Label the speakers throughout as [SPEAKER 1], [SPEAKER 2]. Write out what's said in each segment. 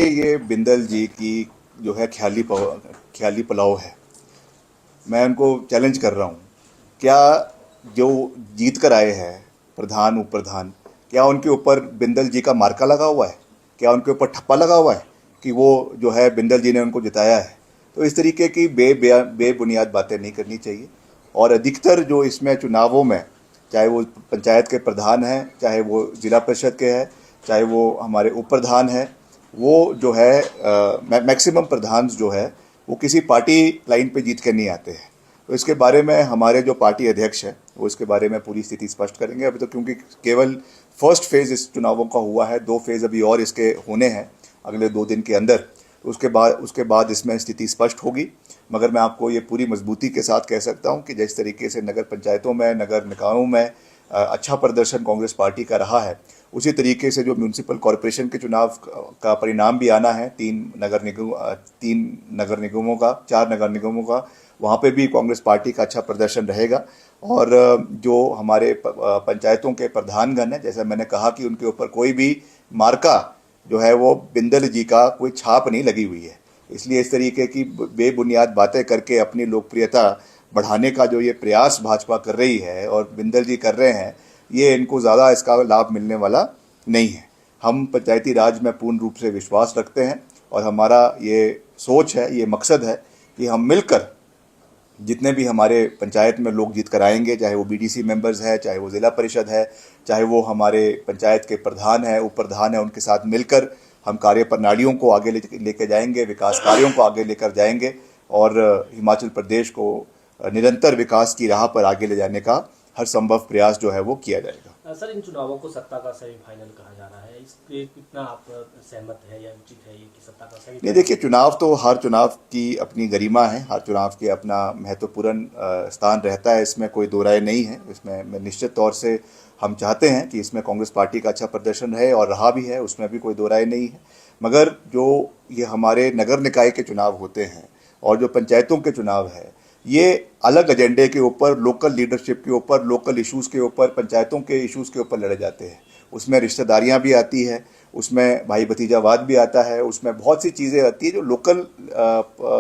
[SPEAKER 1] ये बिंदल जी की जो है ख्याली पुलाव है। मैं उनको चैलेंज कर रहा हूँ, क्या जो जीत कर आए हैं प्रधान उप प्रधान, क्या उनके ऊपर बिंदल जी का मार्का लगा हुआ है? क्या उनके ऊपर ठप्पा लगा हुआ है कि वो जो है बिंदल जी ने उनको जिताया है? तो इस तरीके की बेबुनियाद बातें नहीं करनी चाहिए। और अधिकतर जो इसमें चुनावों में, चाहे वो पंचायत के प्रधान हैं, चाहे वो जिला परिषद के हैं, चाहे वो हमारे उप प्रधान हैं, वो जो है मैक्सिमम प्रधान जो है वो किसी पार्टी लाइन पे जीत के नहीं आते हैं। तो इसके बारे में हमारे जो पार्टी अध्यक्ष है वो इसके बारे में पूरी स्थिति स्पष्ट करेंगे। अभी तो क्योंकि केवल फर्स्ट फेज इस चुनावों का हुआ है, 2 फेज अभी और इसके होने हैं अगले 2 दिन के अंदर। तो उसके बाद इसमें स्थिति स्पष्ट होगी। मगर मैं आपको ये पूरी मजबूती के साथ कह सकता हूँ कि जिस तरीके से नगर पंचायतों में, नगर निकायों में अच्छा प्रदर्शन कांग्रेस पार्टी का रहा है, उसी तरीके से जो म्यूनिसिपल कॉरपोरेशन के चुनाव का परिणाम भी आना है, 4 नगर निगमों का, वहाँ पे भी कांग्रेस पार्टी का अच्छा प्रदर्शन रहेगा। और जो हमारे पंचायतों के प्रधानगण हैं, जैसा मैंने कहा कि उनके ऊपर कोई भी मार्का जो है वो बिंदल जी का कोई छाप नहीं लगी हुई है। इसलिए इस तरीके की बेबुनियाद बातें करके अपनी लोकप्रियता बढ़ाने का जो ये प्रयास भाजपा कर रही है और बिंदल जी कर रहे हैं, ये इनको ज़्यादा इसका लाभ मिलने वाला नहीं है। हम पंचायती राज में पूर्ण रूप से विश्वास रखते हैं और हमारा ये सोच है, ये मकसद है कि हम मिलकर जितने भी हमारे पंचायत में लोग जीत कर आएंगे, चाहे वो बीडीसी मेंबर्स है, चाहे वो जिला परिषद है, चाहे वो हमारे पंचायत के प्रधान है, उप प्रधान है, उनके साथ मिलकर हम कार्य प्रणालियों को आगे लेके जाएंगे, विकास कार्यों को आगे लेकर जाएंगे और हिमाचल प्रदेश को निरंतर विकास की राह पर आगे ले जाने का हर संभव प्रयास जो है वो किया जाएगा।
[SPEAKER 2] सर, इन चुनावों को सत्ता का सेमीफाइनल कहा जा रहा है, इसके कितना आप सहमत है या उचित है ये कि सत्ता का सेमीफाइनल?
[SPEAKER 1] नहीं, देखिए, चुनाव तो हर चुनाव की अपनी गरिमा है, हर चुनाव के अपना महत्वपूर्ण स्थान रहता है, इसमें कोई दो राय नहीं है। इसमें निश्चित तौर से हम चाहते हैं कि इसमें कांग्रेस पार्टी का अच्छा प्रदर्शन रहे और रहा भी है, उसमें भी कोई दो राय नहीं है। मगर जो ये हमारे नगर निकाय के चुनाव होते हैं और जो पंचायतों के चुनाव है, ये अलग एजेंडे के ऊपर, लोकल लीडरशिप के ऊपर, लोकल इश्यूज़ के ऊपर, पंचायतों के इश्यूज़ के ऊपर लड़े जाते हैं। उसमें रिश्तेदारियां भी आती है, उसमें भाई भतीजावाद भी आता है, उसमें बहुत सी चीज़ें आती है जो लोकल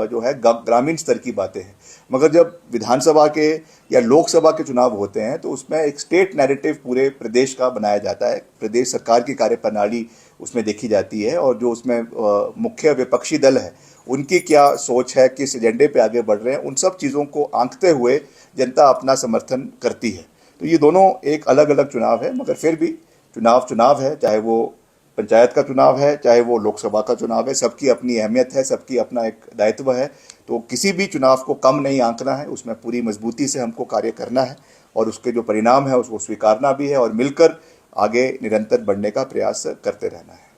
[SPEAKER 1] जो है ग्रामीण स्तर की बातें हैं। मगर जब विधानसभा के या लोकसभा के चुनाव होते हैं तो उसमें एक स्टेट नैरेटिव पूरे प्रदेश का बनाया जाता है, प्रदेश सरकार की कार्यप्रणाली उसमें देखी जाती है और जो उसमें मुख्य विपक्षी दल है उनकी क्या सोच है, किस एजेंडे पे आगे बढ़ रहे हैं, उन सब चीज़ों को आंकते हुए जनता अपना समर्थन करती है। तो ये दोनों एक अलग अलग चुनाव है, मगर फिर भी चुनाव है, चाहे वो पंचायत का चुनाव है, चाहे वो लोकसभा का चुनाव है, सबकी अपनी अहमियत है, सबकी अपना एक दायित्व है। तो किसी भी चुनाव को कम नहीं आंकना है, उसमें पूरी मजबूती से हमको कार्य करना है और उसके जो परिणाम है उसको स्वीकारना भी है और मिलकर आगे निरंतर बढ़ने का प्रयास करते रहना है।